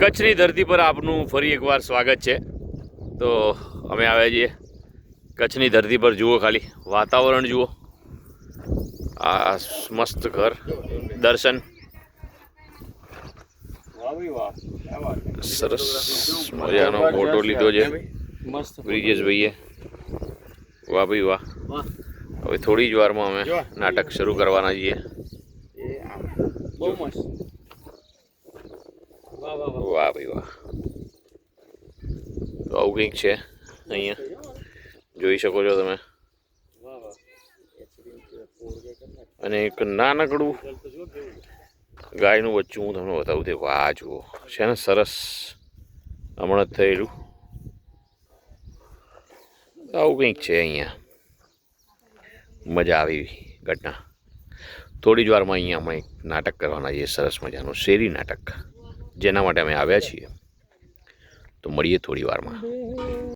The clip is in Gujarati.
કચ્છની ધરતી પર આપનું ફરી એકવાર સ્વાગત છે। તો અમે આવ્યા છીએ કચ્છની ધરતી પર। જુઓ ખાલી વાતાવરણ જુઓ, આ મસ્ત ઘર, દર્શન સરસ મજાનો ફોટો લીધો છે બ્રિજેશ ભાઈએ। વાહ ભાઈ વાહ। હવે થોડી જ વારમાં અમે નાટક શરૂ કરવાના છીએ। વાહ ભાઈ વાહ। તો આવું કંઈક છે અહીંયા, જોઈ શકો છો તમે। અને એક નાનકડું ગાયનું બચ્ચું હું તમને બતાવું તે। વાહ જુઓ, છે ને સરસ, હમણાં જ થયેલું। આવું કંઈક છે અહીંયા, મજા આવી ઘટના। થોડી જ વારમાં અહીંયા અમે એક નાટક કરવાના છીએ, સરસ મજાનું શેરી નાટક, જેના માટે અમે આવ્યા છીએ। તો મળીએ થોડી વારમાં।